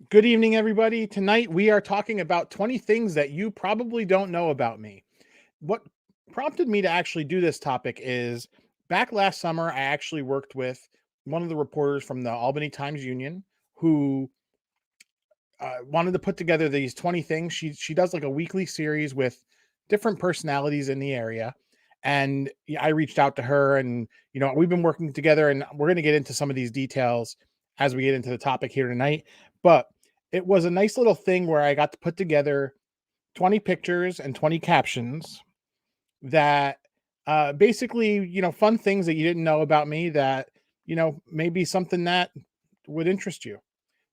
Good evening, everybody. Tonight we are talking about 20 things that you probably don't know about me. What prompted me to actually do this topic is back last summer, I actually worked with one of the reporters from the Albany Times Union who wanted to put together these 20 things. She does like a weekly series with different personalities in the area. And I reached out to her and, we've been working together and we're going to get into some of these details as we get into the topic here tonight. But it was a nice little thing where I got to put together 20 pictures and 20 captions that basically, fun things that you didn't know about me that, maybe something that would interest you.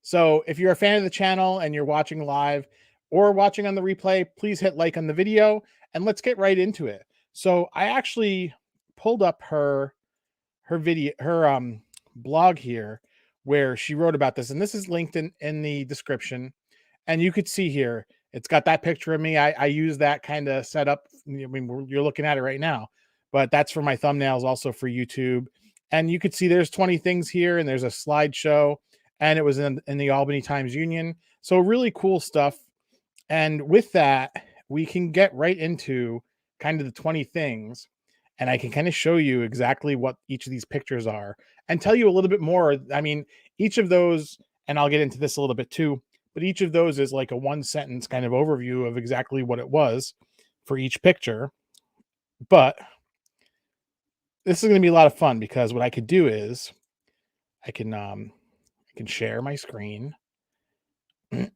So if you're a fan of the channel and you're watching live or watching on the replay, please hit like on the video and let's get right into it. So I actually pulled up her blog here where she wrote about this, and this is linked in the description. And you could see here, it's got that picture of me. I use that kind of setup. I mean, you're looking at it right now, but that's for my thumbnails, also for YouTube. And you could see there's 20 things here, and there's a slideshow, and it was in the Albany Times Union. So really cool stuff. And with that, we can get right into kind of the 20 things, and I can kind of show you exactly what each of these pictures are and tell you a little bit more. I mean, each of those, and I'll get into this a little bit too, but each of those is like a one sentence kind of overview of exactly what it was for each picture. But this is going to be a lot of fun because what I could do is I can share my screen. And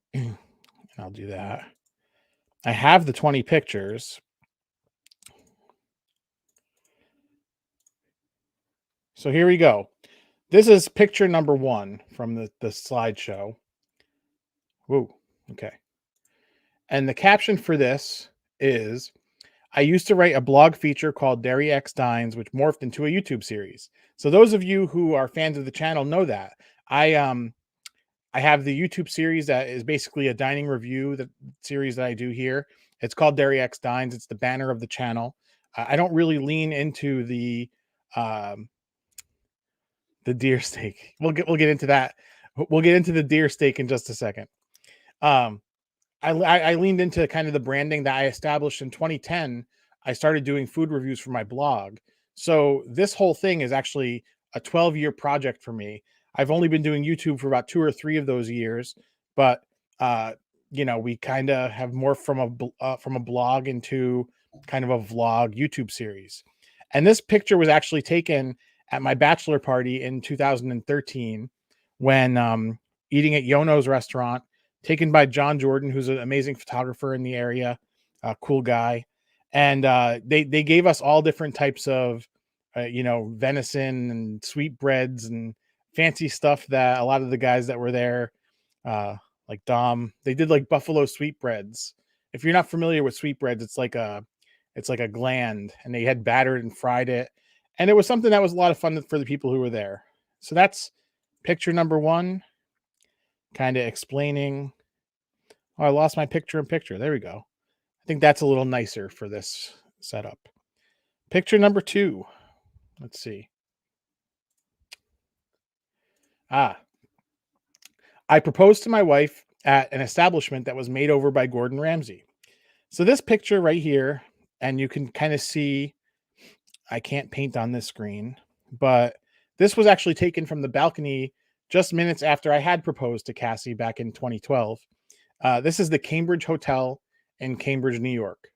I'll do that. I have the 20 pictures. So here we go. This is picture number 1 from the slideshow. Whoa, okay. And the caption for this is, I used to write a blog feature called Dairy X Dines, which morphed into a YouTube series. So those of you who are fans of the channel know that. I have the YouTube series that is basically a dining review, the series that I do here. It's called Dairy X Dines. It's the banner of the channel. I don't really lean into the deer steak. We'll get into that. We'll get into the deer steak in just a second. I leaned into kind of the branding that I established in 2010. I started doing food reviews for my blog. So this whole thing is actually a 12-year project for me. I've only been doing YouTube for about 2 or 3 of those years, but we kind of have morphed from a blog into kind of a vlog YouTube series. And this picture was actually taken at my bachelor party in 2013 when eating at Yono's restaurant, taken by John Jordan, who's an amazing photographer in the area, a cool guy. And they gave us all different types of, venison and sweetbreads and fancy stuff that a lot of the guys that were there, like Dom, they did like buffalo sweetbreads. If you're not familiar with sweetbreads, it's like a gland, and they had battered and fried it. And it was something that was a lot of fun for the people who were there. So that's picture number 1, kind of explaining. Oh, I lost my picture in picture. There we go. I think that's a little nicer for this setup. Picture number 2. Let's see. I proposed to my wife at an establishment that was made over by Gordon Ramsay. So this picture right here, and you can kind of see, I can't paint on this screen, but this was actually taken from the balcony just minutes after I had proposed to Cassie back in 2012. This is the Cambridge Hotel in Cambridge, New York.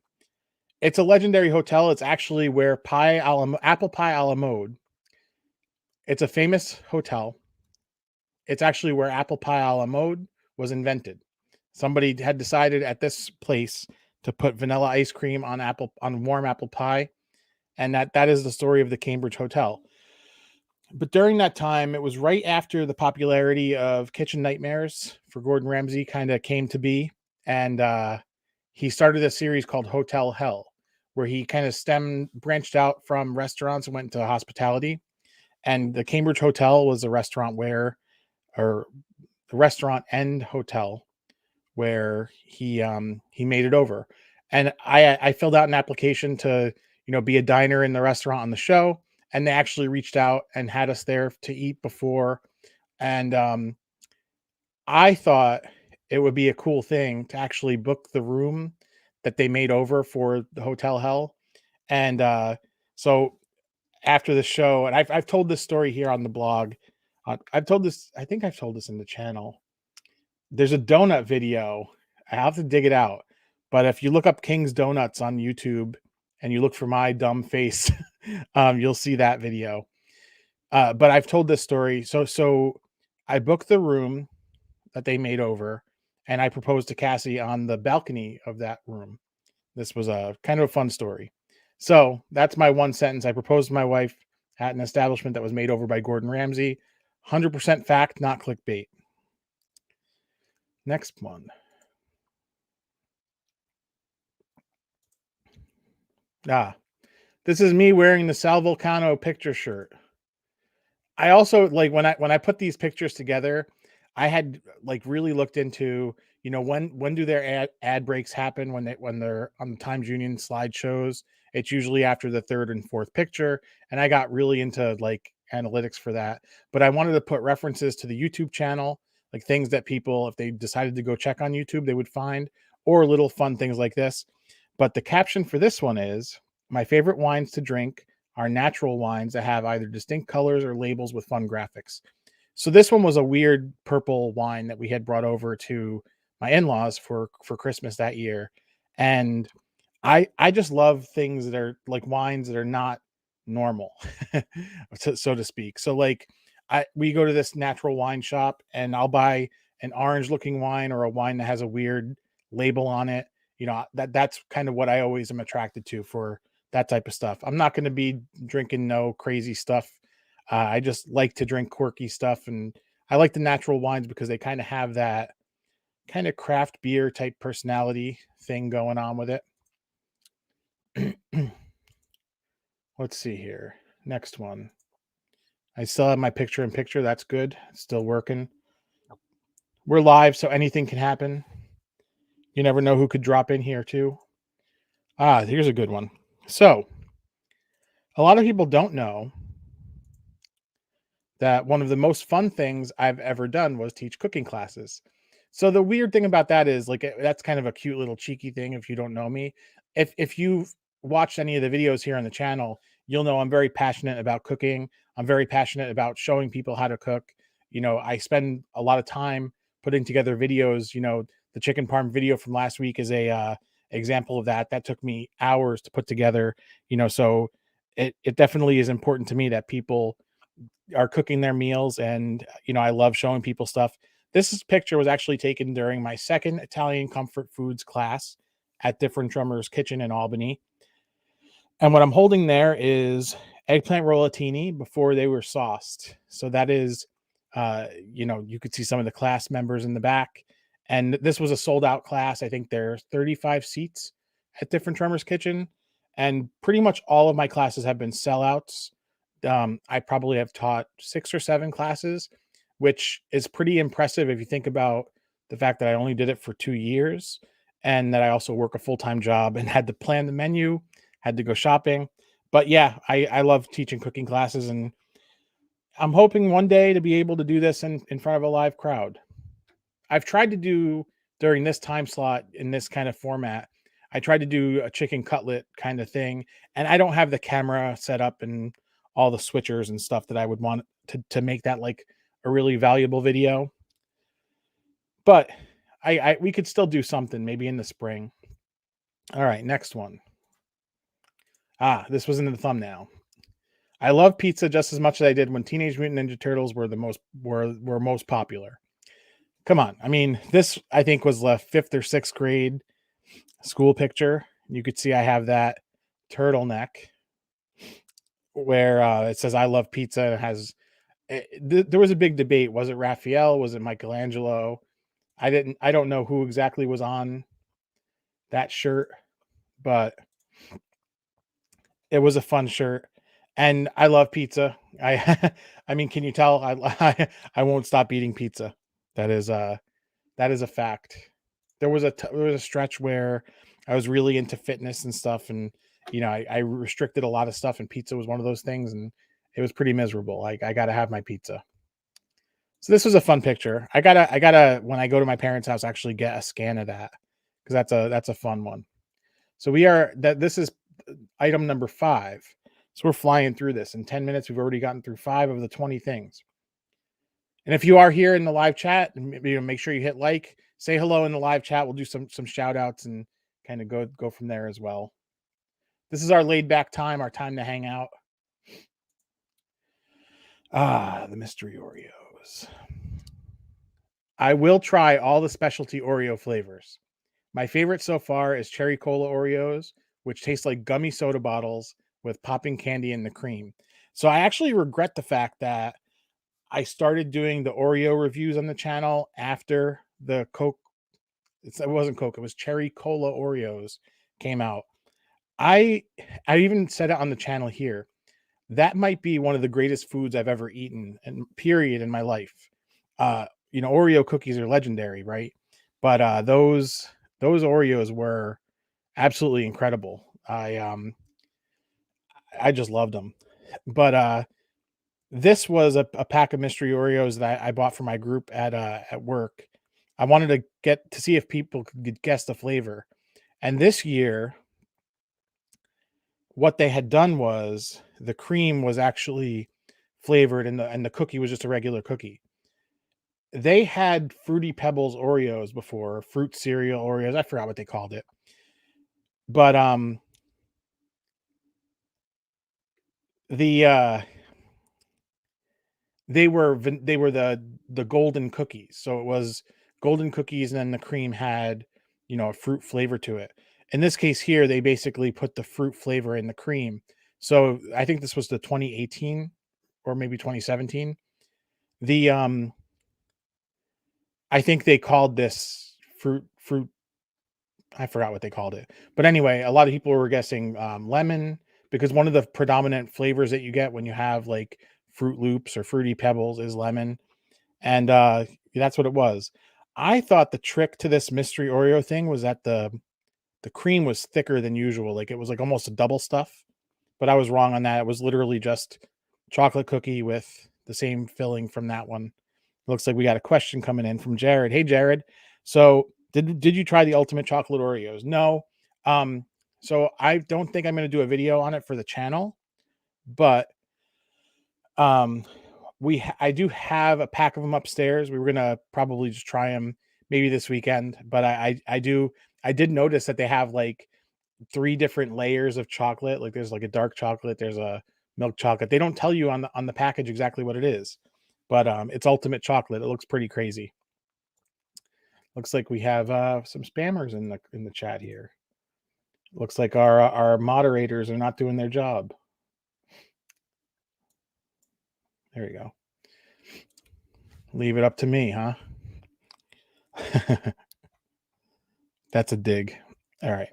It's a legendary hotel. It's actually where apple pie a la mode. It's a famous hotel. It's actually where apple pie a la mode was invented. Somebody had decided at this place to put vanilla ice cream on warm apple pie, and that is the story of the Cambridge Hotel. But during that time, it was right after the popularity of Kitchen Nightmares for Gordon Ramsay kind of came to be, and he started a series called Hotel Hell, where he kind of branched out from restaurants and went into hospitality. And the Cambridge Hotel was a restaurant or the restaurant and hotel where he made it over. And I filled out an application to be a diner in the restaurant on the show, and they actually reached out and had us there to eat before. And I thought it would be a cool thing to actually book the room that they made over for the Hotel Hell. And so after the show, and I've told this story here on the blog. I've told this, I think I've told this in the channel. There's a donut video. I have to dig it out. But if you look up King's Donuts on YouTube and you look for my dumb face, you'll see that video. But I've told this story. So I booked the room that they made over, and I proposed to Cassie on the balcony of that room. This was a kind of a fun story. So that's my one sentence. I proposed to my wife at an establishment that was made over by Gordon Ramsay. 100% fact, not clickbait. Next one. This is me wearing the Sal Volcano picture shirt. I also like when I put these pictures together, I had like really looked into, when do their ad breaks happen when they're on the Times Union slideshows. It's usually after the third and fourth picture, and I got really into like analytics for that. But I wanted to put references to the YouTube channel, like things that people, if they decided to go check on YouTube, they would find, or little fun things like this. But the caption for this one is, my favorite wines to drink are natural wines that have either distinct colors or labels with fun graphics. So this one was a weird purple wine that we had brought over to my in-laws for Christmas that year. And I just love things that are like wines that are not normal, so to speak. So like we go to this natural wine shop and I'll buy an orange looking wine or a wine that has a weird label on it. That's kind of what I always am attracted to for that type of stuff. I'm not going to be drinking no crazy stuff. I just like to drink quirky stuff, and I like the natural wines because they kind of have that kind of craft beer type personality thing going on with it. Let's see here. Next one. I still have my picture in picture. That's good. It's still working. We're live, so anything can happen. You never know who could drop in here too. Here's a good one. So, a lot of people don't know that one of the most fun things I've ever done was teach cooking classes. So the weird thing about that is like that's kind of a cute little cheeky thing if you don't know me. If you've watched any of the videos here on the channel, you'll know I'm very passionate about cooking. I'm very passionate about showing people how to cook. I spend a lot of time putting together videos. The chicken parm video from last week is a example of that. That took me hours to put together. So it definitely is important to me that people are cooking their meals, and I love showing people stuff. This picture was actually taken during my second Italian comfort foods class at Different Drummers Kitchen in Albany. And what I'm holding there is eggplant rollatini before they were sauced. So that is, you could see some of the class members in the back. And this was a sold out class. I think there's 35 seats at Different Drummers Kitchen. And pretty much all of my classes have been sellouts. I probably have taught 6 or 7 classes, which is pretty impressive if you think about the fact that I only did it for 2 years and that I also work a full-time job and had to plan the menu, had to go shopping. But yeah, I love teaching cooking classes, and I'm hoping one day to be able to do this in front of a live crowd. I've tried to do during this time slot in this kind of format. I tried to do a chicken cutlet kind of thing, and I don't have the camera set up and all the switchers and stuff that I would want to make that like a really valuable video. But we could still do something maybe in the spring. All right, next one. This was in the thumbnail. I love pizza just as much as I did when Teenage Mutant Ninja Turtles were most popular. Come on. I mean, this I think was the 5th or 6th grade school picture. You could see I have that turtleneck where it says I love pizza. And it has there was a big debate. Was it Raphael? Was it Michelangelo? I don't know who exactly was on that shirt, but it was a fun shirt. And I love pizza. I mean, can you tell I won't stop eating pizza. That is a fact. There was a stretch where I was really into fitness and stuff, and I restricted a lot of stuff, and pizza was one of those things, and it was pretty miserable. I got to have my pizza. So this was a fun picture. I gotta when I go to my parents' house actually get a scan of that because that's a fun one. So this is item number 5. So we're flying through this. In 10 minutes, we've already gotten through 5 of the 20 things. And if you are here in the live chat, make sure you hit like, say hello in the live chat. We'll do some shout outs and kind of go from there as well. This is our laid back time, our time to hang out. The mystery Oreos. I will try all the specialty Oreo flavors. My favorite so far is cherry cola Oreos, which taste like gummy soda bottles with popping candy in the cream. So I actually regret the fact that I started doing the Oreo reviews on the channel after the Coke. It wasn't Coke, it was cherry cola Oreos came out. I even said it on the channel here. That might be one of the greatest foods I've ever eaten, and period, in my life. Oreo cookies are legendary, right? But those Oreos were absolutely incredible. I just loved them. But this was a pack of mystery Oreos that I bought for my group at work. I wanted to get to see if people could guess the flavor. And this year, what they had done was the cream was actually flavored and the cookie was just a regular cookie. They had Fruity Pebbles Oreos before, fruit cereal Oreos. I forgot what they called it. But the they were the golden cookies. So it was golden cookies and then the cream had, a fruit flavor to it. In this case here, they basically put the fruit flavor in the cream. So I think this was the 2018 or maybe 2017. The I think they called this fruit. I forgot what they called it. But anyway, a lot of people were guessing lemon because one of the predominant flavors that you get when you have like Fruit Loops or Fruity Pebbles is lemon. And that's what it was. I thought the trick to this mystery Oreo thing was that the cream was thicker than usual. Like it was like almost a double stuff. But I was wrong on that. It was literally just chocolate cookie with the same filling from that one. Looks like we got a question coming in from Jared. Hey Jared. So did you try the ultimate chocolate Oreos? No. So I don't think I'm going to do a video on it for the channel, but um I do have a pack of them upstairs. We were going to probably just try them maybe this weekend, but I did notice that they have like 3 different layers of chocolate. Like there's like a dark chocolate, there's a milk chocolate. They don't tell you on the package exactly what it is, but it's ultimate chocolate. It looks pretty crazy. Looks like we have some spammers in the chat here. Looks like our moderators are not doing their job. There you go. Leave it up to me, huh? That's a dig. All right.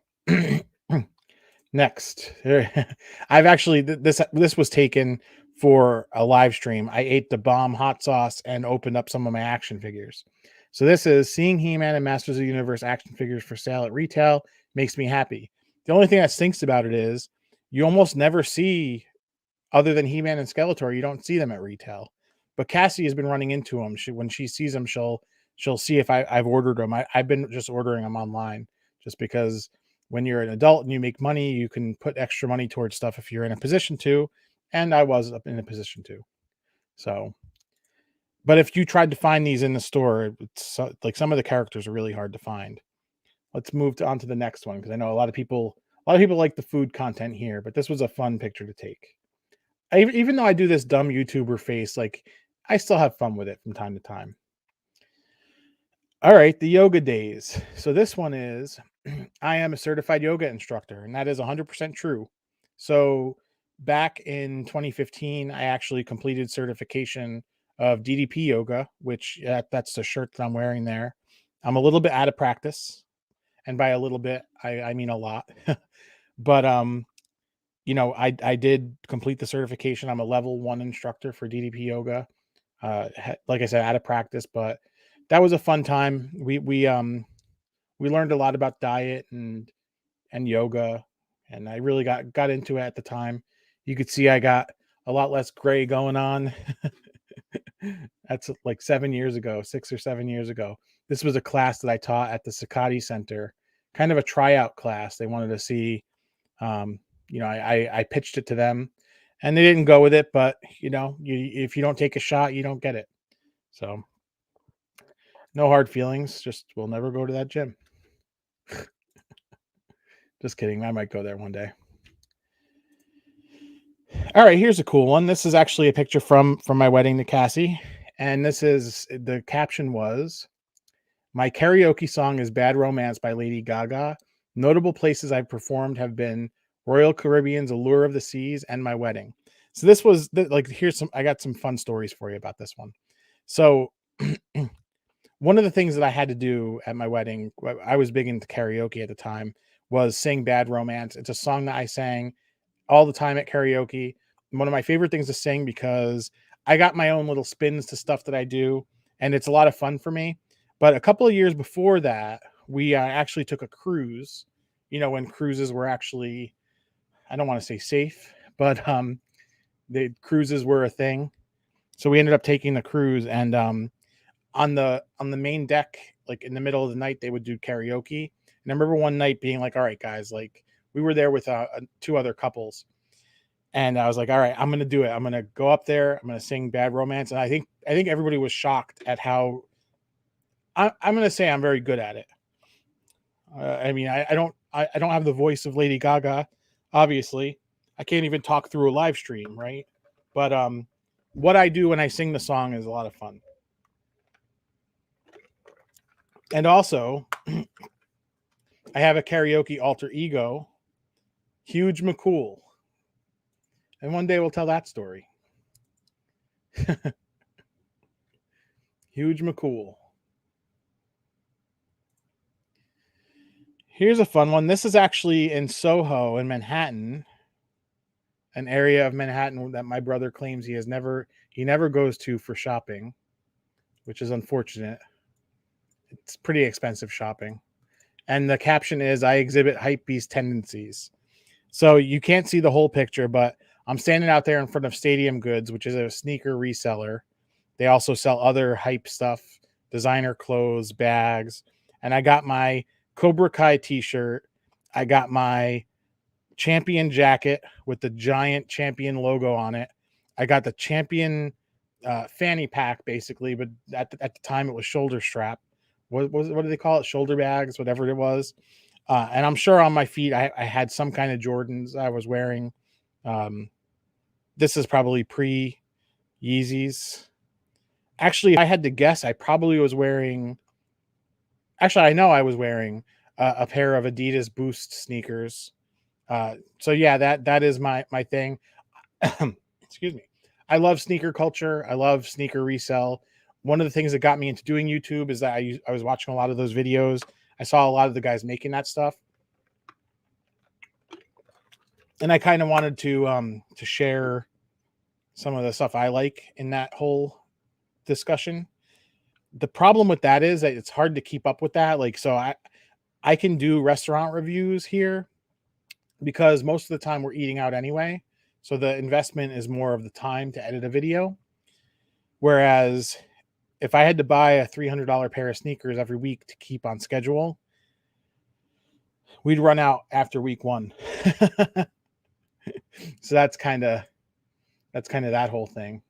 Next, I've actually this was taken for a live stream. I ate the bomb hot sauce and opened up some of my action figures. So this is seeing He-Man and Masters of the Universe action figures for sale at retail makes me happy. The only thing that stinks about it is you almost never see, other than He-Man and Skeletor, you don't see them at retail. But Cassie has been running into them. When she sees them, she'll see if I've ordered them. I've been just ordering them online just because when you're an adult and you make money, you can put extra money towards stuff if you're in a position to. And I was up in a position to. So, but if you tried to find these in the store, it's like some of the characters are really hard to find. Let's move on to the next one because I know a lot of people like the food content here, but this was a fun picture to take. Even though I do this dumb YouTuber face, like I still have fun with it from time to time. All right, the yoga days. So this one is I am a certified yoga instructor, and that is 100% true. So back in 2015, I actually completed certification of DDP yoga, which that's the shirt that I'm wearing there. I'm a little bit out of practice, and by a little bit, I mean a lot. But I did complete the certification. I'm a level 1 instructor for DDP yoga. Like I said, out of practice, but that was a fun time. We learned a lot about diet and yoga, and I really got into it at the time. You could see I got a lot less gray going on That's like 7 years ago, 6 or 7 years ago. This was a class that I taught at the Sakati Center, kind of a tryout class. They wanted to see, um, I pitched it to them, and they didn't go with it. But if you don't take a shot, you don't get it. So no hard feelings. Just we'll never go to that gym. Just kidding. I might go there one day. All right, here's a cool one. This is actually a picture from my wedding to Cassie, and the caption was, "My karaoke song is Bad Romance by Lady Gaga. Notable places I've performed have been Royal Caribbean's Allure of the Seas and my wedding." So this was I got some fun stories for you about this one. So one of the things that I had to do at my wedding, I was big into karaoke at the time, was sing Bad Romance. It's a song that I sang all the time at karaoke. One of my favorite things to sing because I got my own little spins to stuff that I do, and it's a lot of fun for me. But a couple of years before that, we actually took a cruise, when cruises were actually, I don't want to say safe, but the cruises were a thing. So we ended up taking the cruise, and on the main deck, like in the middle of the night, they would do karaoke. And I remember one night being like, all right, guys, like we were there with two other couples. And I was like, all right, I'm going to do it. I'm going to go up there. I'm going to sing Bad Romance. And I think everybody was shocked at how I'm going to say I'm very good at it. I mean, I don't have the voice of Lady Gaga, obviously. I can't even talk through a live stream, right? But what I do when I sing the song is a lot of fun. And also, I have a karaoke alter ego, Huge McCool. And one day we'll tell that story. Huge McCool. Here's a fun one. This is actually in Soho in Manhattan, an area of Manhattan that my brother claims he never goes to for shopping, which is unfortunate. It's pretty expensive shopping. And the caption is, "I exhibit hypebeast tendencies." So you can't see the whole picture, but I'm standing out there in front of Stadium Goods, which is a sneaker reseller. They also sell other hype stuff, designer clothes, bags. And I got my Cobra Kai t-shirt. I got my champion jacket with the giant champion logo on it. I got the champion fanny pack, basically, but at the time it was shoulder strap. What do they call it? Shoulder bags, whatever it was. And I'm sure on my feet I had some kind of Jordans I was wearing. This is probably pre Yeezys. Actually, if I had to guess, I probably was wearing. Actually, I know I was wearing a pair of Adidas Boost sneakers. So yeah, that is my thing. Excuse me. I love sneaker culture. I love sneaker resell. One of the things that got me into doing YouTube is that I was watching a lot of those videos. I saw a lot of the guys making that stuff, and I kind of wanted to share some of the stuff I like in that whole discussion. The problem with that is that it's hard to keep up with that. Like, so I can do restaurant reviews here because most of the time we're eating out anyway. So the investment is more of the time to edit a video. Whereas if I had to buy a $300 pair of sneakers every week to keep on schedule, we'd run out after week one. So that's kind of that whole thing.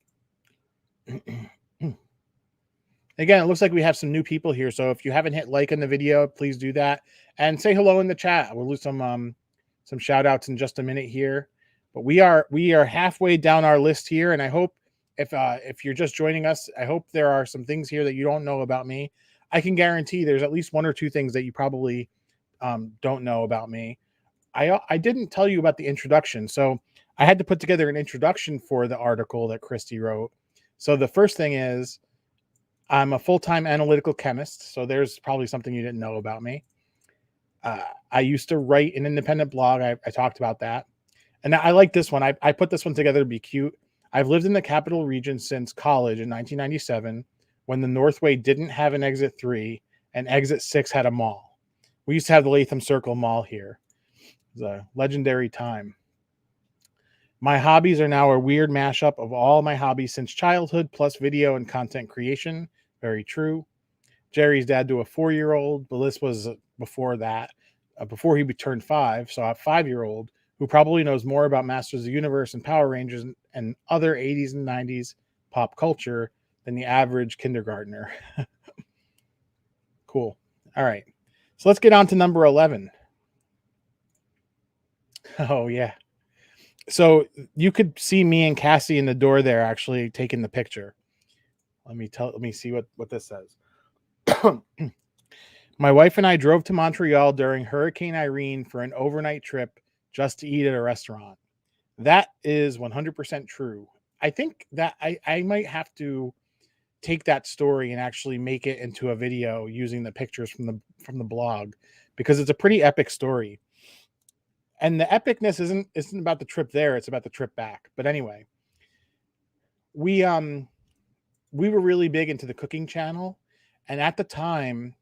Again, it looks like we have some new people here. So if you haven't hit like on the video, please do that and say hello in the chat. We'll do some shout outs in just a minute here. But we are halfway down our list here, and I hope if you're just joining us, I hope there are some things here that you don't know about me. I can guarantee there's at least one or two things that you probably don't know about me. I didn't tell you about the introduction, so I had to put together an introduction for the article that Kristi wrote. So the first thing is, I'm a full-time analytical chemist, so there's probably something you didn't know about me. I used to write an independent blog. I talked about that. And I like this one. I put this one together to be cute. I've lived in the capital region since college in 1997, when the Northway didn't have an exit 3 and exit 6 had a mall. We used to have the Latham Circle Mall here. It was a legendary time. My hobbies are now a weird mashup of all my hobbies since childhood, plus video and content creation. Very true. Jerry's dad to a 4-year-old. But this was before that, before he turned 5. So a 5-year-old who probably knows more about Masters of the Universe and Power Rangers and other 80s and 90s pop culture than the average kindergartner. Cool. All right. So let's get on to number 11. Oh, yeah. So you could see me and Cassie in the door there actually taking the picture. Let me see what this says. My wife and I drove to Montreal during Hurricane Irene for an overnight trip just to eat at a restaurant. That is 100% true. I think that I might have to take that story and actually make it into a video using the pictures from the blog, because it's a pretty epic story. And the epicness isn't about the trip there, it's about the trip back. But anyway, we were really big into the Cooking Channel, and at the time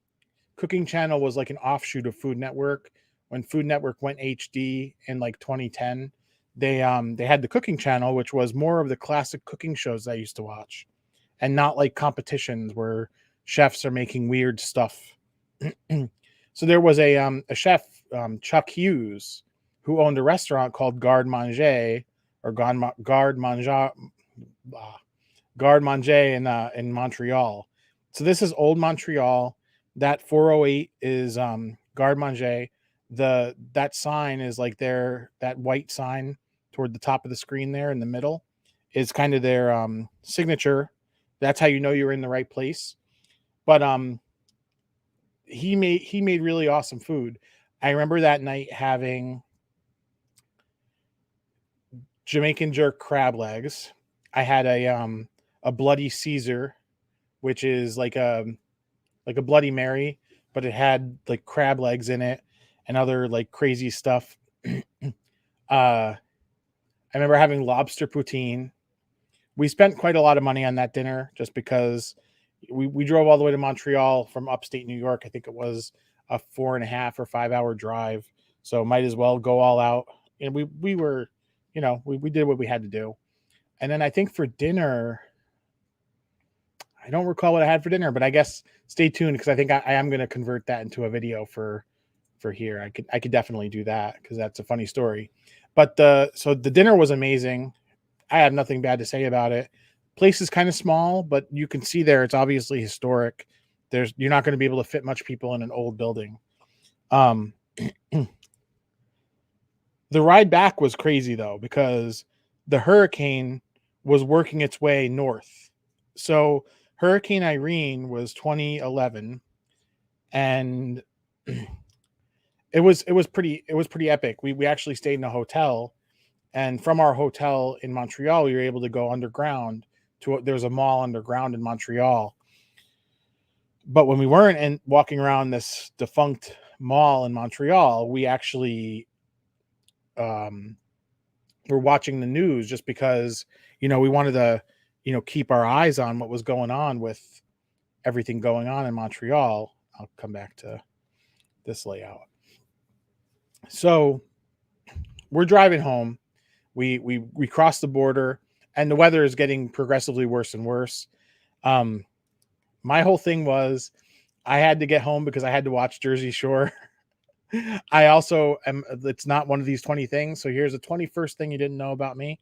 Cooking Channel was like an offshoot of Food Network. When Food Network went HD in like 2010, they had the Cooking Channel, which was more of the classic cooking shows I used to watch, and not like competitions where chefs are making weird stuff. So there was a chef, Chuck Hughes, who owned a restaurant called Garde Manger or Garde Manger in Montreal. So this is old Montreal. That 408 is Garde Manger. That sign is like that white sign toward the top of the screen there in the middle is kind of their signature. That's how you know you're in the right place. But he made really awesome food. I remember that night having Jamaican jerk crab legs. I had a Bloody Caesar, which is like a Bloody Mary, but it had like crab legs in it and other like crazy stuff. I remember having lobster poutine. We spent quite a lot of money on that dinner just because we drove all the way to Montreal from upstate New York. I think it was a 4.5 or 5 hour drive. So might as well go all out. And we were, we did what we had to do. And then I think for dinner, I don't recall what I had for dinner, but I guess stay tuned because I think I am going to convert that into a video for here. I could definitely do that because that's a funny story. But so the dinner was amazing. I have nothing bad to say about it. Place is kind of small, but you can see there it's obviously historic. You're not going to be able to fit much people in an old building. The ride back was crazy though, because the hurricane was working its way north. So Hurricane Irene was 2011, and it was pretty epic. We actually stayed in a hotel, and from our hotel in Montreal, we were able to go underground there's a mall underground in Montreal. But when we weren't walking around this defunct mall in Montreal, we actually were watching the news just because, we wanted to, keep our eyes on what was going on with everything going on in Montreal. I'll come back to this layout. So we're driving home. We crossed the border, and the weather is getting progressively worse and worse. My whole thing was I had to get home because I had to watch Jersey Shore. I also am. It's not one of these 20 things. So here's the 21st thing you didn't know about me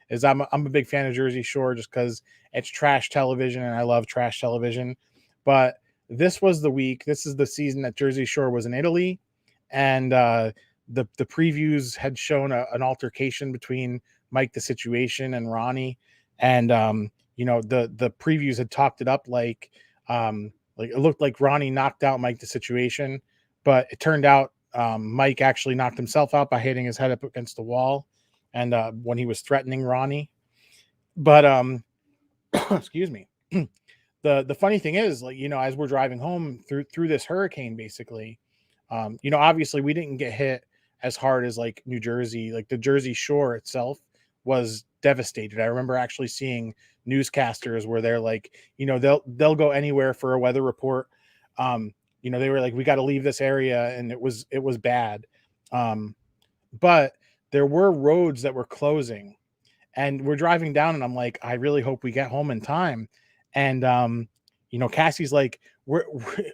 is I'm a big fan of Jersey Shore just because it's trash television and I love trash television. But this was the week. This is the season that Jersey Shore was in Italy, and the previews had shown an altercation between Mike the Situation and Ronnie, and the previews had talked it up like it looked like Ronnie knocked out Mike the Situation, but it turned out Mike actually knocked himself out by hitting his head up against the wall, and when he was threatening Ronnie. But excuse me. The funny thing is, as we're driving home through this hurricane, basically, obviously we didn't get hit as hard as like New Jersey. Like the Jersey Shore itself was devastated. I remember actually seeing newscasters where they're like, they'll go anywhere for a weather report. They were like, we got to leave this area, and it was bad. But there were roads that were closing, And we're driving down, and I'm like, I really hope we get home in time. And Cassie's like,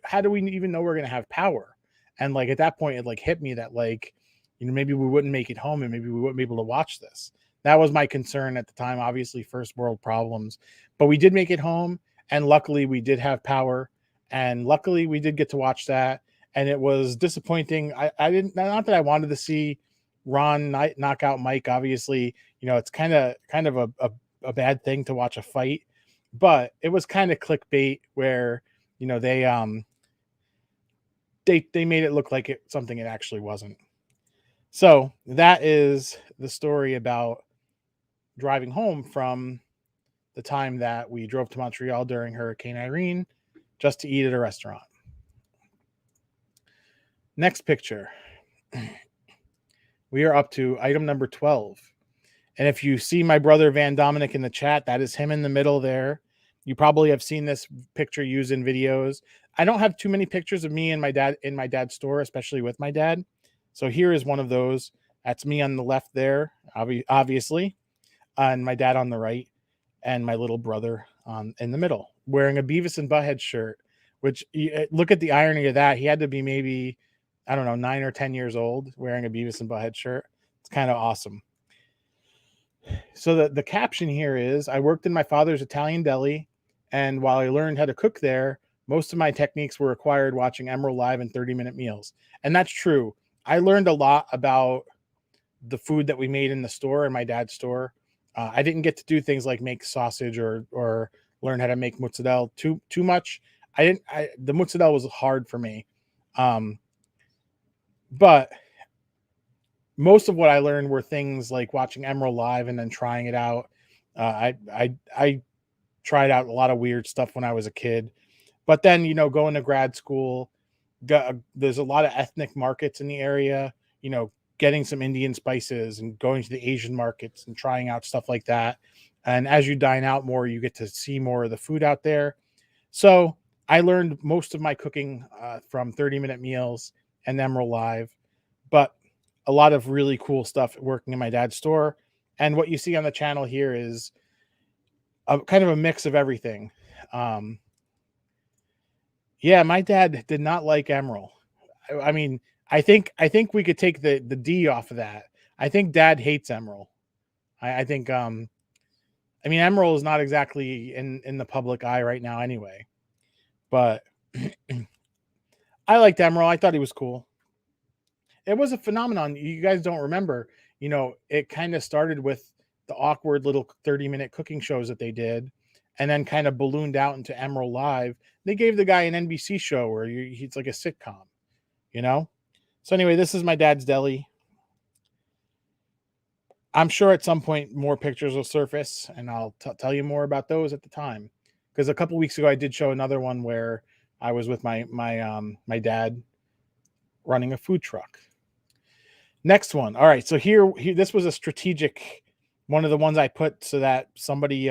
how do we even know we're gonna have power? And like at that point, it like hit me that like, maybe we wouldn't make it home, and maybe we wouldn't be able to watch this. That was my concern at the time. Obviously, first world problems, but we did make it home, and luckily we did have power, and luckily we did get to watch that. And it was disappointing. I didn't, not that I wanted to see Ron knock out Mike. Obviously, it's kind of a bad thing to watch a fight, but it was kind of clickbait where they made it look like something it actually wasn't. So that is the story about driving home from the time that we drove to Montreal during Hurricane Irene just to eat at a restaurant. Next picture. We are up to item number 12. And if you see my brother Van Dominic in the chat, that is him in the middle there. You probably have seen this picture used in videos. I don't have too many pictures of me and my dad in my dad's store, especially with my dad. So here is one of those. That's me on the left there, obviously, and my dad on the right, and my little brother in the middle, wearing a Beavis and Butthead shirt, which, look at the irony of that. He had to be maybe, I don't know, 9 or 10 years old wearing a Beavis and Butthead shirt. It's kind of awesome. So the caption here is, I worked in my father's Italian deli, and while I learned how to cook there, most of my techniques were acquired watching Emerald Live and 30-minute meals. And that's true. I learned a lot about the food that we made in the store, in my dad's store. I didn't get to do things like make sausage or learn how to make mozzarella too much. The mozzarella was hard for me. But most of what I learned were things like watching Emerald Live and then trying it out. I tried out a lot of weird stuff when I was a kid, but then, going to grad school, there's a lot of ethnic markets in the area, getting some Indian spices and going to the Asian markets and trying out stuff like that. And as you dine out more, you get to see more of the food out there. So I learned most of my cooking from 30-minute meals and Emerald Live, but a lot of really cool stuff working in my dad's store. And what you see on the channel here is a kind of a mix of everything. Yeah, my dad did not like Emerald. I mean, I think we could take the D off of that. I think Dad hates Emerald. I think Emerald is not exactly in the public eye right now anyway. But I liked Emerald. I thought he was cool. It was a phenomenon. You guys don't remember, it kind of started with the awkward little 30-minute cooking shows that they did, and then kind of ballooned out into Emerald Live. They gave the guy an NBC show where he's like a sitcom, So anyway, this is my dad's deli. I'm sure at some point more pictures will surface, and I'll tell you more about those at the time. Because a couple weeks ago, I did show another one where I was with my dad running a food truck. Next one. All right. So here, this was a strategic, one of the ones I put so that somebody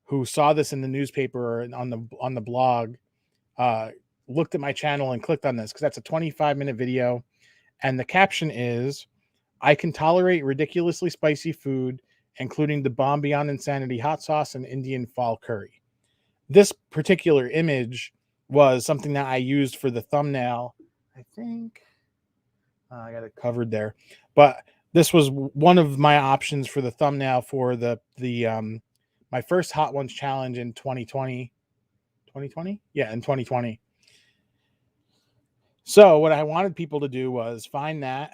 who saw this in the newspaper or on the blog looked at my channel and clicked on this, because that's a 25-minute video. And the caption is, I can tolerate ridiculously spicy food, including the Bomb Beyond Insanity hot sauce and Indian fall curry. This particular image was something that I used for the thumbnail. I think I got it covered there, but this was one of my options for the thumbnail for the my first Hot Ones challenge in 2020. 2020? Yeah, in 2020. So what I wanted people to do was find that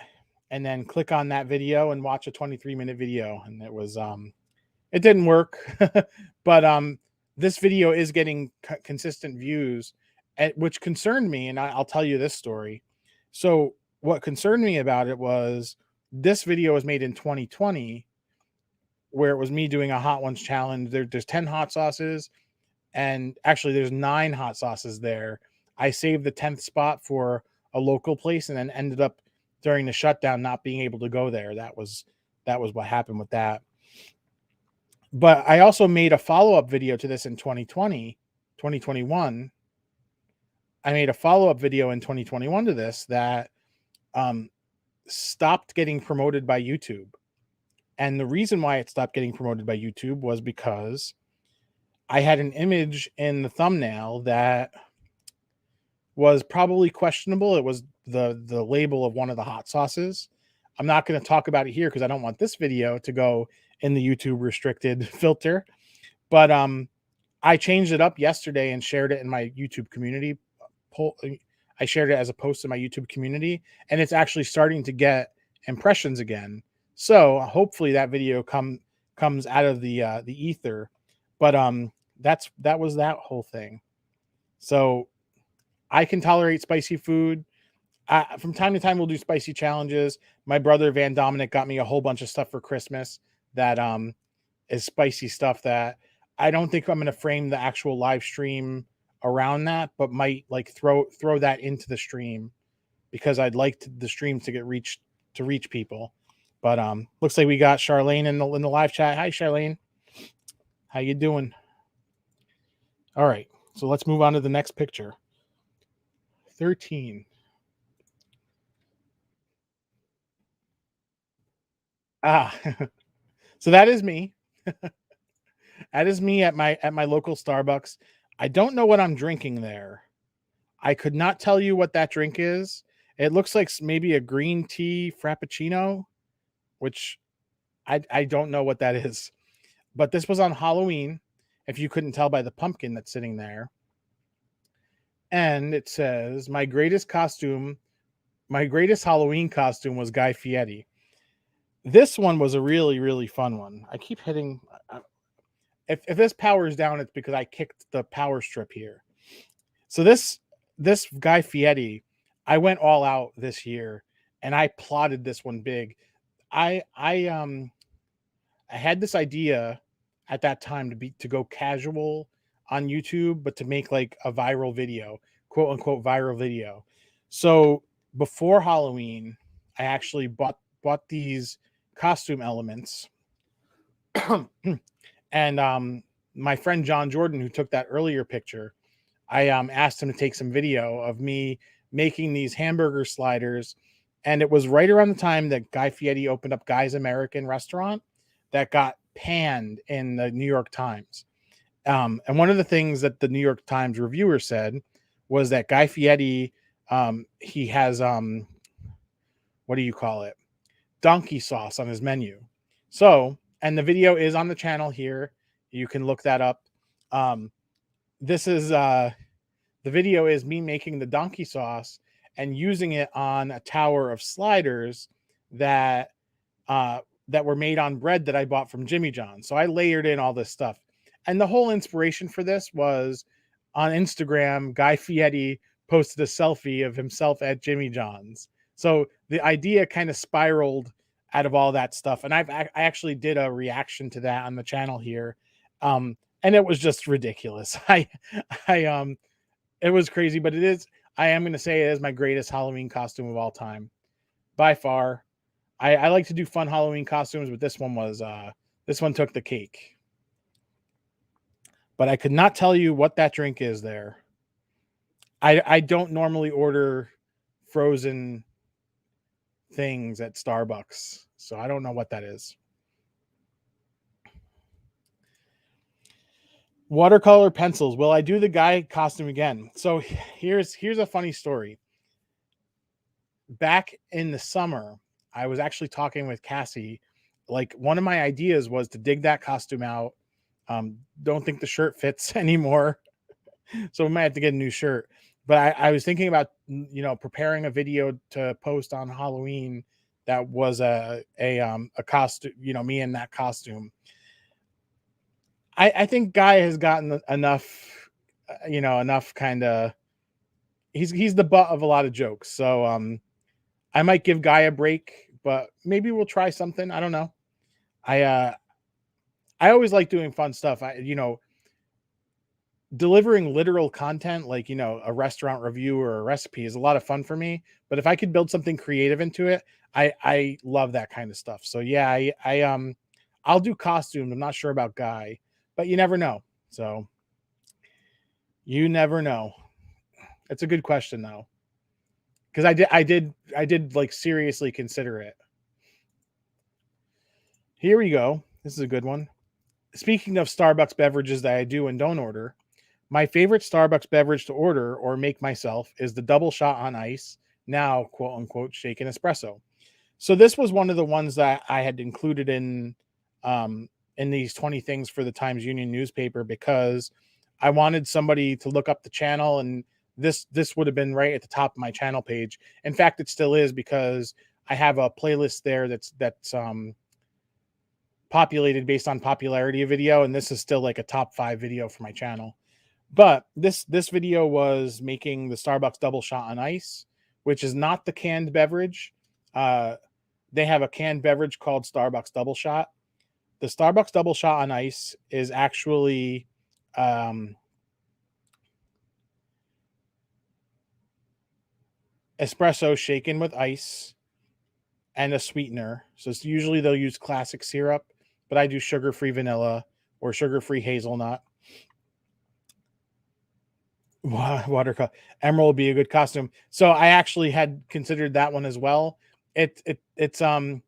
and then click on that video and watch a 23-minute video. And it was it didn't work, but this video is getting consistent views, which concerned me, and I'll tell you this story. So what concerned me about it was this video was made in 2020, where it was me doing a Hot Ones challenge. There's 10 hot sauces, and actually there's 9 hot sauces there. I saved the 10th spot for a local place, and then ended up during the shutdown not being able to go there. That was what happened with that. But I also made a follow-up video to this in 2021. I made a follow-up video in 2021 to this that stopped getting promoted by YouTube. And the reason why it stopped getting promoted by YouTube was because I had an image in the thumbnail that was probably questionable. It was the label of one of the hot sauces. I'm not going to talk about it here because I don't want this video to go in the YouTube restricted filter. But I changed it up yesterday and shared it in my YouTube community. I shared it as a post in my YouTube community, and it's actually starting to get impressions again. So hopefully that video comes out of the ether. But that was that whole thing. So I can tolerate spicy food. From time to time, we'll do spicy challenges. My brother Van Dominic got me a whole bunch of stuff for Christmas that is spicy stuff that I don't think I'm going to frame the actual live stream around that, but might like throw that into the stream because I'd like the stream to reach people. But looks like we got Charlene in the live chat. Hi, Charlene. How you doing? All right, so let's move on to the next picture. 13. So that is me. That is me at my local Starbucks. I don't know what I'm drinking there. I could not tell you what that drink is. It looks like maybe a green tea frappuccino, which I don't know what that is. But this was on Halloween, if you couldn't tell by the pumpkin that's sitting there. And it says, my greatest Halloween costume was Guy Fieri. This one was a really, really fun one. I keep hitting. If this powers down, it's because I kicked the power strip here. So this Guy Fieri, I went all out this year, and I plotted this one big. I had this idea at that time to go casual on YouTube, but to make like a viral video, quote unquote viral video. So before Halloween, I actually bought these costume elements. And my friend John Jordan, who took that earlier picture, I asked him to take some video of me making these hamburger sliders. And it was right around the time that Guy Fieri opened up Guy's American Restaurant that got panned in the New York Times. And one of the things that the New York Times reviewer said was that Guy Fieri, he has, what do you call it? Donkey sauce on his menu. So, and the video is on the channel here. You can look that up. This is, the video is me making the donkey sauce and using it on a tower of sliders that were made on bread that I bought from Jimmy John's. So I layered in all this stuff. And the whole inspiration for this was on Instagram, Guy Fieri posted a selfie of himself at Jimmy John's. So the idea kind of spiraled out of all that stuff. And I actually did a reaction to that on the channel here. And it was just ridiculous. It was crazy, but I am going to say it is my greatest Halloween costume of all time by far. I like to do fun Halloween costumes, but this one took the cake. But I could not tell you what that drink is there. I don't normally order frozen things at Starbucks, so I don't know what that is. Watercolor pencils. Will I do the Guy costume again? So here's a funny story. Back in the summer, I was actually talking with Cassie. Like, one of my ideas was to dig that costume out. Don't think the shirt fits anymore, so we might have to get a new shirt. But I was thinking about, preparing a video to post on Halloween that was a costume, me in that costume. I think Guy has gotten enough, enough kind of. He's the butt of a lot of jokes, so I might give Guy a break, but maybe we'll try something. I don't know. I always like doing fun stuff. Delivering literal content, like, a restaurant review or a recipe, is a lot of fun for me. But if I could build something creative into it, I love that kind of stuff. So yeah, I'll do costumes. I'm not sure about Guy, but you never know. So you never know. It's a good question though, because I did like seriously consider it. Here we go. This is a good one. Speaking of Starbucks beverages that I do and don't order, my favorite Starbucks beverage to order or make myself is the double shot on ice, now quote unquote shaken espresso. So this was one of the ones that I had included in these 20 things for the Times Union newspaper because I wanted somebody to look up the channel, and this would have been right at the top of my channel page. In fact, it still is because I have a playlist there that's populated based on popularity of video, and this is still like a top 5 video for my channel. But this video was making the Starbucks double shot on ice, which is not the canned beverage. They have a canned beverage called Starbucks double shot. The Starbucks double shot on ice is actually espresso shaken with ice and a sweetener. So it's usually they'll use classic syrup, but I do sugar-free vanilla or sugar-free hazelnut. Watercolor emerald would be a good costume. So I actually had considered that one as well. It's hard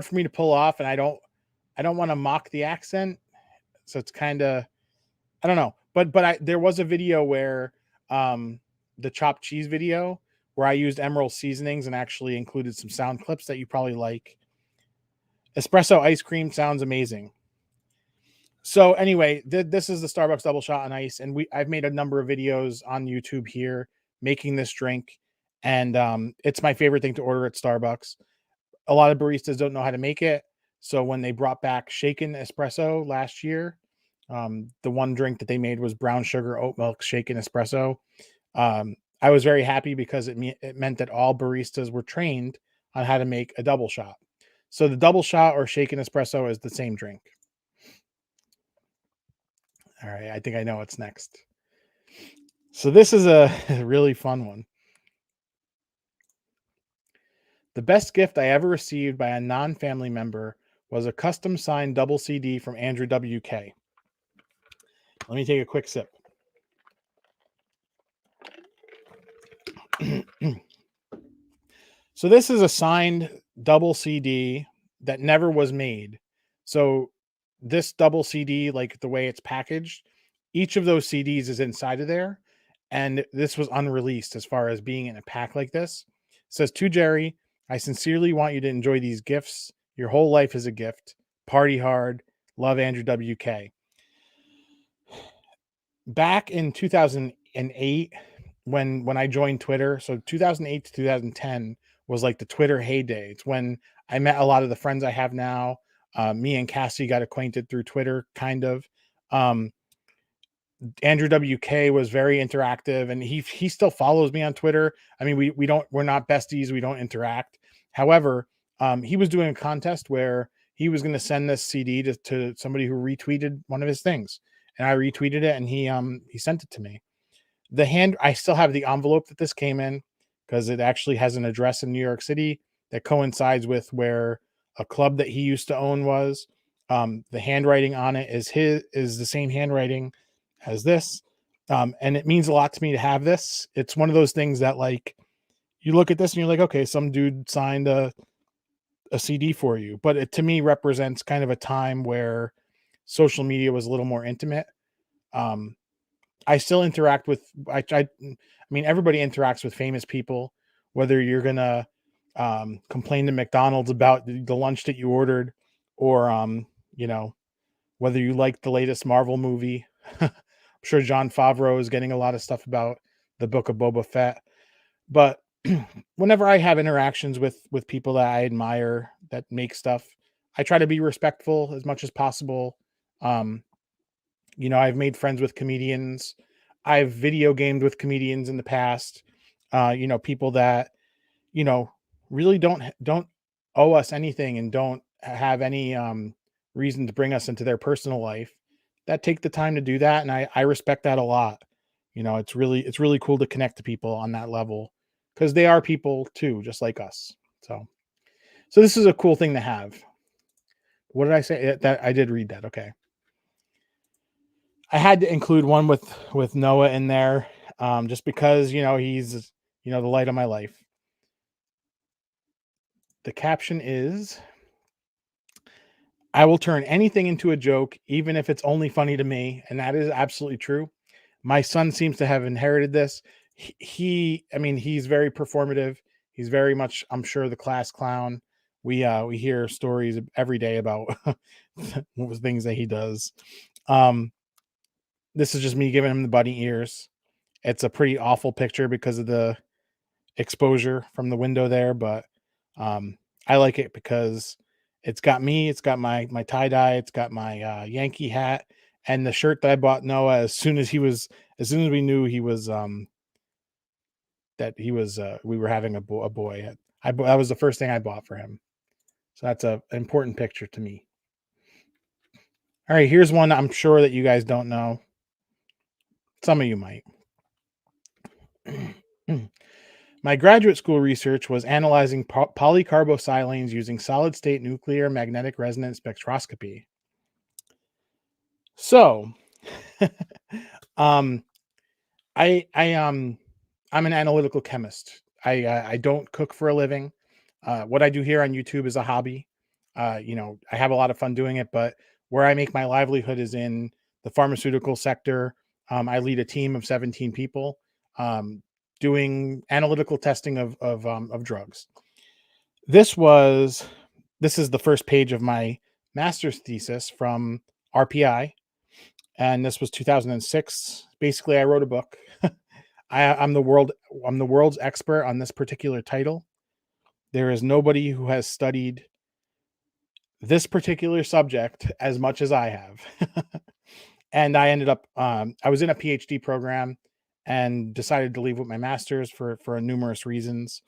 for me to pull off, and I don't want to mock the accent. So it's kind of, I don't know. But there was a video where the chopped cheese video where I used emerald seasonings and actually included some sound clips that you probably like. Espresso ice cream sounds amazing. So anyway, this is the Starbucks double shot on ice, and I've made a number of videos on YouTube here making this drink, and it's my favorite thing to order at Starbucks. A lot of baristas don't know how to make it, so when they brought back shaken espresso last year, the one drink that they made was brown sugar oat milk shaken espresso. I was very happy because it meant that all baristas were trained on how to make a double shot. So the double shot or shaken espresso is the same drink. All right, I think I know what's next. So this is a really fun one. The best gift I ever received by a non-family member was a custom signed double CD from Andrew WK. Let me take a quick sip. So this is a signed double CD that never was made. So this double CD, like the way it's packaged, each of those CDs is inside of there. And this was unreleased as far as being in a pack like this. It says, to Jerry, I sincerely want you to enjoy these gifts. Your whole life is a gift. Party hard. Love, Andrew WK. Back in 2008, when I joined Twitter, so 2008 to 2010 was like the Twitter heyday. It's when I met a lot of the friends I have now. Me and Cassie got acquainted through Twitter, kind of. Andrew WK was very interactive, and he still follows me on Twitter. I mean, we're not besties, we don't interact. However, he was doing a contest where he was going to send this CD to somebody who retweeted one of his things, and I retweeted it, and he sent it to me. I still have the envelope that this came in because it actually has an address in New York City that coincides with where a club that he used to own was. The handwriting on it is the same handwriting as this. And it means a lot to me to have this. It's one of those things that, like, you look at this and you're like, okay, some dude signed a CD for you, but it to me represents kind of a time where social media was a little more intimate. I still interact with, I mean, everybody interacts with famous people, whether you're going to complain to McDonald's about the lunch that you ordered, or, whether you like the latest Marvel movie. I'm sure Jon Favreau is getting a lot of stuff about the Book of Boba Fett. But whenever I have interactions with people that I admire that make stuff, I try to be respectful as much as possible. I've made friends with comedians. I've video gamed with comedians in the past. People that, really don't owe us anything and don't have any reason to bring us into their personal life, that take the time to do that. And I respect that a lot. It's really cool to connect to people on that level because they are people too, just like us. So this is a cool thing to have. What did I say? That I did read that. Okay. I had to include one with Noah in there, just because, he's, the light of my life. The caption is, I will turn anything into a joke, even if it's only funny to me, and that is absolutely true. My son seems to have inherited this. I mean, he's very performative. He's very much, I'm sure, the class clown. We hear stories every day about things that he does. Um, this is just me giving him the bunny ears. It's a pretty awful picture because of the exposure from the window there, but I like it because it's got me, it's got my tie dye, it's got my Yankee hat, and the shirt that I bought Noah as soon as we knew he was that he was we were having a boy. That was the first thing I bought for him. So that's a an important picture to me. All right, here's one I'm sure that you guys don't know. Some of you might. My graduate school research was analyzing polycarbosilanes using solid state nuclear magnetic resonance spectroscopy. So, um, I'm an analytical chemist. I don't cook for a living. What I do here on YouTube is a hobby. I have a lot of fun doing it, but where I make my livelihood is in the pharmaceutical sector. I lead a team of 17 people doing analytical testing of drugs. This was this is the first page of my master's thesis from RPI, and this was 2006. Basically, I wrote a book. I'm the world's expert on this particular title. There is nobody who has studied this particular subject as much as I have. And I ended up I was in a PhD program and decided to leave with my master's for numerous reasons.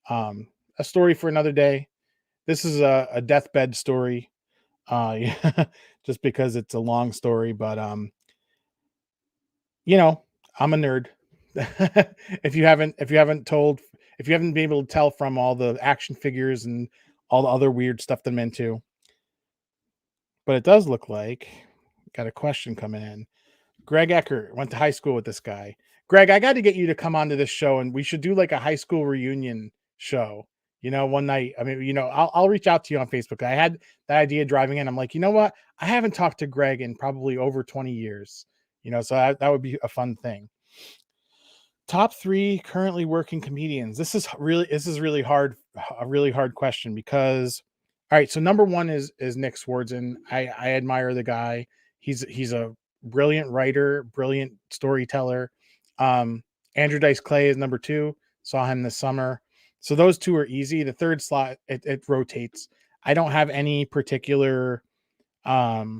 A story for another day. This is a deathbed story. Yeah, just because it's a long story, but you know, I'm a nerd. If you haven't been able to tell from all the action figures and all the other weird stuff that I'm into, but it does look like got a question coming in. Greg Eckert went to high school with this guy. Greg, I got to get you to come onto this show, and we should do like a high school reunion show. One night. I mean, I'll reach out to you on Facebook. I had that idea driving in. I'm like, you know what? I haven't talked to Greg in probably over 20 years. So that would be a fun thing. Top 3 currently working comedians. This is really hard, a really hard question because all right, so number 1 is Nick Swardson. I admire the guy. He's a brilliant writer, brilliant storyteller. Um, Andrew Dice Clay is number 2. Saw him this summer. So those 2 are easy. The third slot it rotates. I don't have any particular I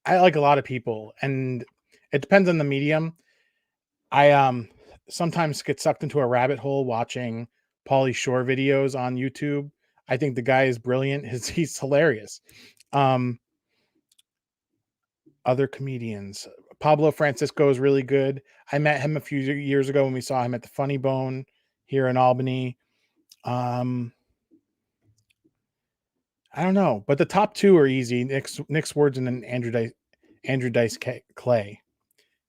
like a lot of people, and it depends on the medium. I sometimes get sucked into a rabbit hole watching Pauly Shore videos on YouTube. I think the guy is brilliant. He's hilarious. Um, Other comedians, Pablo Francisco is really good. I met him a few years ago when we saw him at the Funny Bone here in Albany. Um, I don't know, but the top 2 are easy. Nick Swardson and Andrew Dice Clay.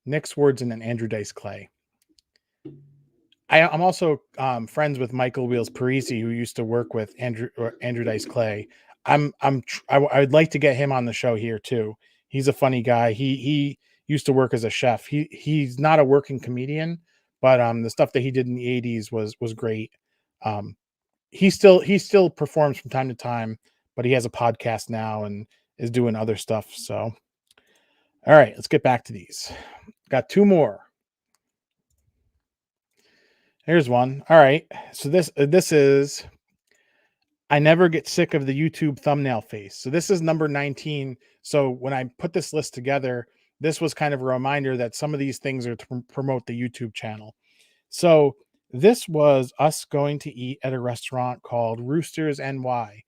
Nick Swardson and Andrew Dice Clay. I'm also friends with Michael Wheels Parisi, who used to work with Andrew Dice Clay. I would like to get him on the show here too. He's a funny guy. He used to work as a chef. He's not a working comedian, but the stuff that he did in the 80s was great. Um, he still performs from time to time, but he has a podcast now and is doing other stuff. So, all right, let's get back to these. Got 2 more. Here's one. All right. So this is I never get sick of the YouTube thumbnail face. So this is number 19. So when I put this list together, this was kind of a reminder that some of these things are to promote the YouTube channel. So this was us going to eat at a restaurant called Roosters NY.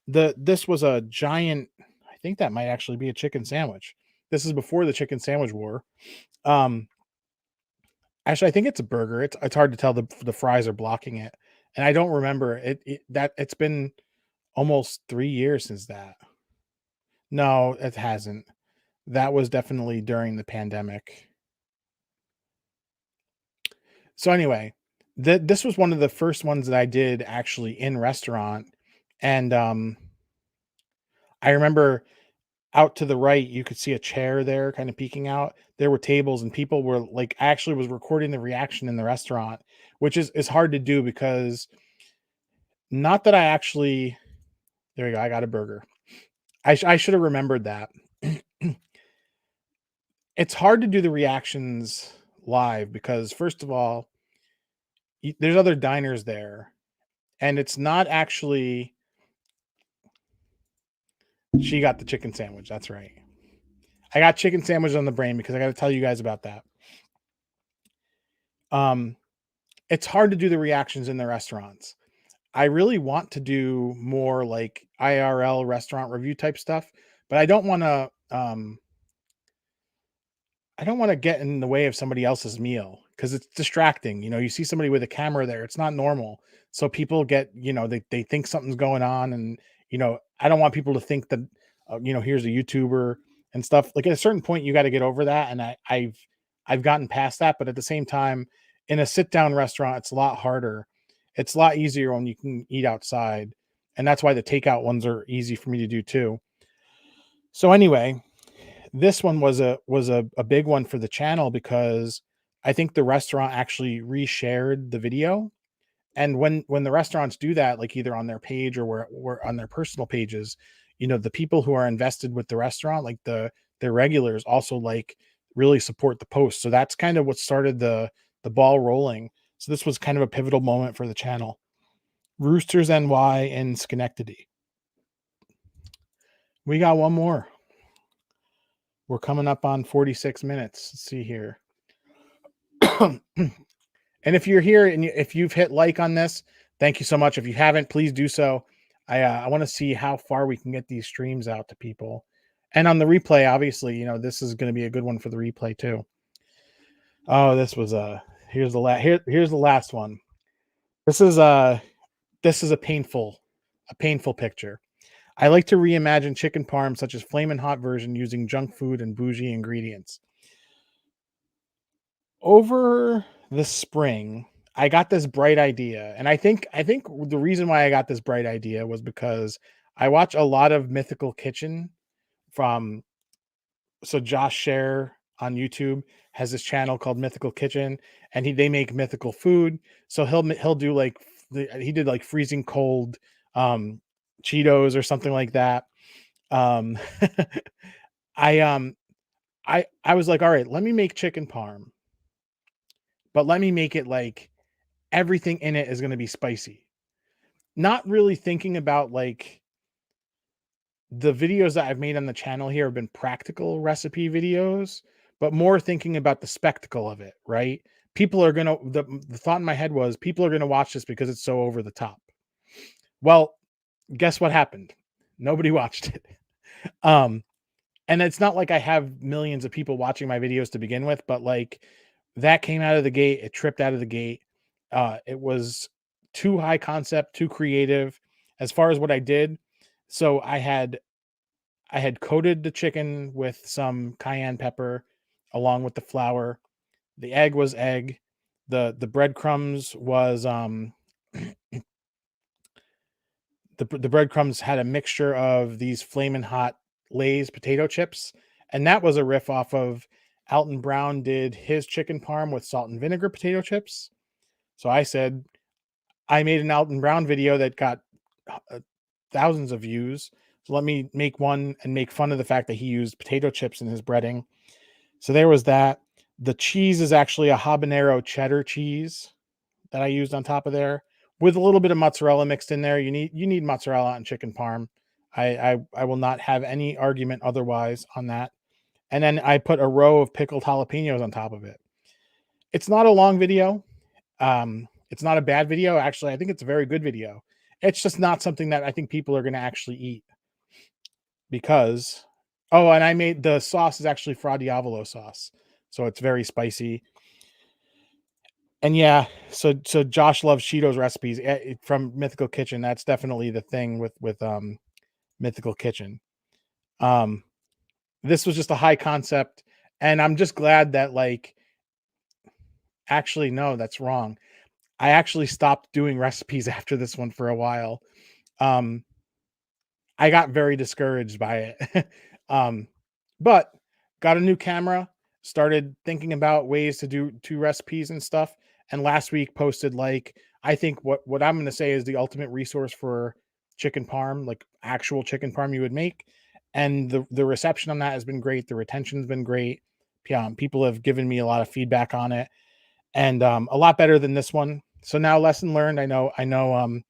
This was a giant, I think that might actually be a chicken sandwich. This is before the chicken sandwich war. Um, Actually, I think it's a burger. It's hard to tell. The fries are blocking it, and I don't remember that it's been almost 3 years since that. No, it hasn't. That was definitely during the pandemic. So anyway, This was one of the first ones that I did actually in restaurant, and I remember out to the right, you could see a chair there kind of peeking out. There were tables and people were like, I actually was recording the reaction in the restaurant, which is hard to do because not that I actually there you go, I got a burger. I should have remembered that. It's hard to do the reactions live because first of all, there's other diners there, and it's not actually she got the chicken sandwich. That's right. I got chicken sandwich on the brain because I got to tell you guys about that. Um, it's hard to do the reactions in the restaurants. I really want to do more like IRL restaurant review type stuff, but I don't want to get in the way of somebody else's meal because it's distracting. You know, you see somebody with a camera there, it's not normal. So people get, they think something's going on. And, I don't want people to think that, here's a YouTuber and stuff. Like at a certain point, you got to get over that. And I've gotten past that. But at the same time, in a sit down restaurant, it's a lot harder. It's a lot easier when you can eat outside. And that's why the takeout ones are easy for me to do too. So anyway, this one was a big one for the channel because I think the restaurant actually reshared the video. And when the restaurants do that, like either on their page or where on their personal pages, the people who are invested with the restaurant, like their regulars, also like really support the post. So that's kind of what started the ball rolling. So this was kind of a pivotal moment for the channel. Roosters NY in Schenectady. We got one more. We're coming up on 46 minutes. Let's see here. And if you're here and if you've hit like on this, thank you so much. If you haven't, please do so. I want to see how far we can get these streams out to people. And on the replay, obviously, this is going to be a good one for the replay too. Oh, this was here's here's the last one. This is a painful picture. I like to reimagine chicken parm such as flamin' hot version using junk food and bougie ingredients. Over the spring, I got this bright idea, and I think the reason why I got this bright idea was because I watch a lot of Mythical Kitchen from so Josh Share on YouTube has this channel called Mythical Kitchen, and they make mythical food. So he'll do like he did like freezing cold um Cheetos or something like that. Um I I was like, all right, let me make chicken parm, but let me make it like everything in it is going to be spicy. Not really thinking about like the videos that I've made on the channel here have been practical recipe videos, but more thinking about the spectacle of it, right? People are going to, the thought in my head was people are going to watch this because it's so over the top. Well, guess what happened? Nobody watched it. Um, and it's not like I have millions of people watching my videos to begin with, but like that came out of the gate, it tripped out of the gate. It was too high concept, too creative as far as what I did. So I had coated the chicken with some cayenne pepper along with the flour. The egg was egg. The breadcrumbs was the breadcrumbs had a mixture of these flaming hot Lay's potato chips, and that was a riff off of Alton Brown did his chicken parm with salt and vinegar potato chips. So I said I made an Alton Brown video that got thousands of views. So let me make one and make fun of the fact that he used potato chips in his breading. So there was that. The cheese is actually a habanero cheddar cheese that I used on top of there with a little bit of mozzarella mixed in there. You need mozzarella on chicken parm. I will not have any argument otherwise on that. And then I put a row of pickled jalapenos on top of it. It's not a long video. It's not a bad video. Actually, I think it's a very good video. It's just not something that I think people are going to actually eat because, oh, and I made the sauce is actually Fra Diavolo sauce. So it's very spicy. And yeah, so Josh loves Cheetos recipes from Mythical Kitchen. That's definitely the thing with Mythical Kitchen. Um, this was just a high concept, and I'm just glad that like actually no, that's wrong. I actually stopped doing recipes after this one for a while. Um, I got very discouraged by it. But got a new camera, started thinking about ways to do two recipes and stuff. And last week posted like I think what I'm going to say is the ultimate resource for chicken parm, like actual chicken parm you would make. And the reception on that has been great. The retention's been great. People have given me a lot of feedback on it, and a lot better than this one. So now, lesson learned. I know.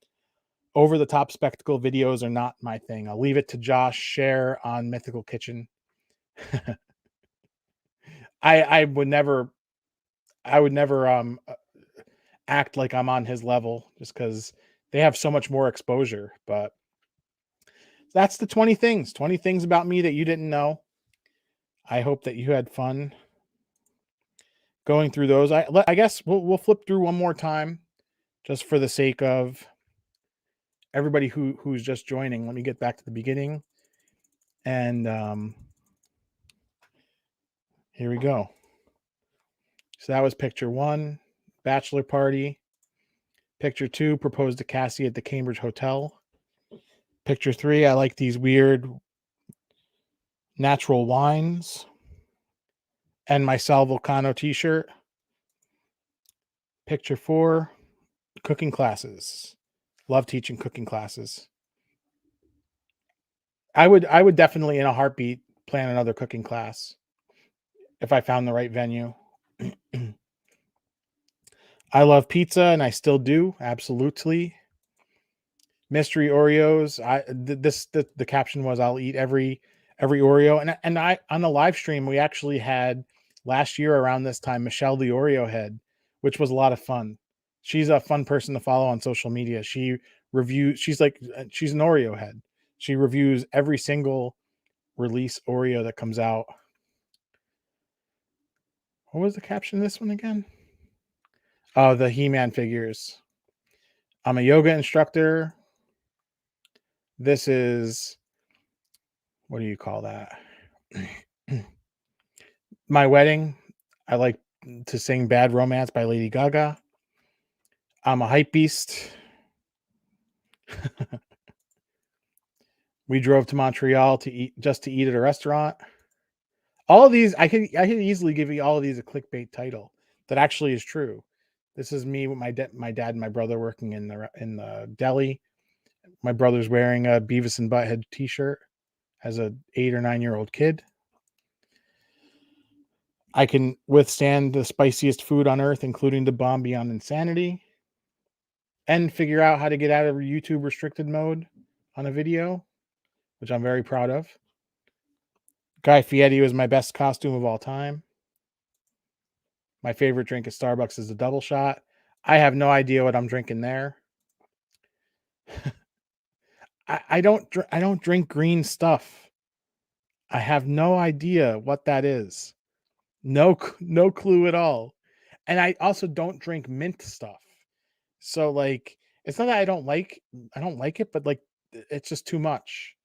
Over the top spectacle videos are not my thing. I'll leave it to Josh Share on Mythical Kitchen. I would never act like I'm on his level just because they have so much more exposure. But that's the 20 things about me that you didn't know. I hope that you had fun going through those. I guess we'll flip through one more time just for the sake of everybody who's just joining. Let me get back to the beginning. And here we go. So that was picture 1, bachelor party. Picture 2, proposed to Cassie at the Cambridge Hotel. Picture 3, I like these weird natural wines. And my Sal Volcano t-shirt. Picture 4, cooking classes. Love teaching cooking classes. I would definitely in a heartbeat plan another cooking class if I found the right venue. I love pizza and I still do, absolutely. Mystery Oreos. The caption was I'll eat every Oreo, and I on the live stream we actually had last year around this time Michelle the Oreo head, which was a lot of fun. She's a fun person to follow on social media. She's an Oreo head. She reviews every single release Oreo that comes out. What was the caption of this one again? Oh, the He-Man figures. I'm a yoga instructor. This is, what do you call that? My wedding. I like to sing Bad Romance by Lady Gaga. I'm a Hypebeast. We drove to Montreal to eat at a restaurant. All of these, I could easily give you all of these a clickbait title that actually is true. This is me with my dad and my brother working in the deli. My brother's wearing a Beavis and Butthead t-shirt as a 8 or 9-year-old kid. I can withstand the spiciest food on earth, including the bomb beyond insanity, and figure out how to get out of YouTube restricted mode on a video, which I'm very proud of. Guy Fieri was my best costume of all time. My favorite drink at Starbucks is a double shot. I have no idea what I'm drinking there. I don't drink green stuff. I have no idea what that is. No clue at all. And I also don't drink mint stuff. So like it's not that I don't like it, but like it's just too much.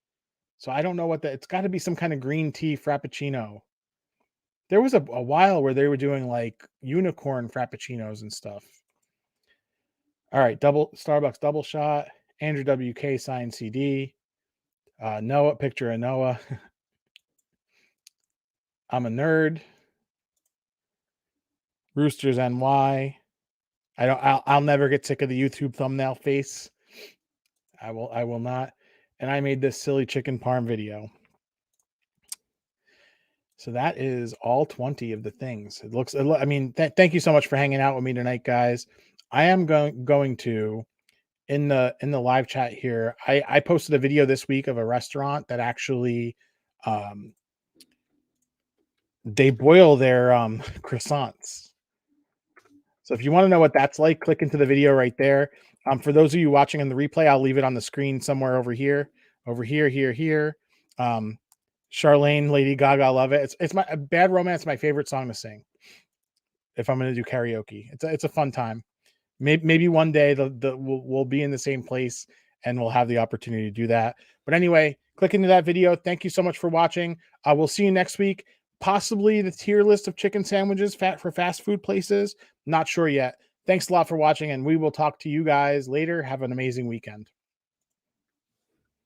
So I don't know what that, it's got to be some kind of green tea frappuccino. There was a while where they were doing like unicorn frappuccinos and stuff. All right, Starbucks double shot. Andrew WK signed CD. Noah, picture of Noah. I'm a nerd. Roosters NY. I'll never get sick of the YouTube thumbnail face. I will not. And I made this silly chicken parm video. So that is all 20 of the things. I mean, thank you so much for hanging out with me tonight, guys. I am going to in the live chat here. I posted a video this week of a restaurant that actually they boil their croissants. So if you want to know what that's like, click into the video right there. For those of you watching on the replay, I'll leave it on the screen somewhere over here. Here. Charlene, Lady Gaga, love it. It's my Bad Romance, my favorite song to sing. If I'm going to do karaoke, it's a fun time. Maybe one day we'll be in the same place and we'll have the opportunity to do that. But anyway, click into that video. Thank you so much for watching. We'll see you next week. Possibly the tier list of chicken sandwiches for fast food places. Not sure yet. Thanks a lot for watching, and we will talk to you guys later. Have an amazing weekend.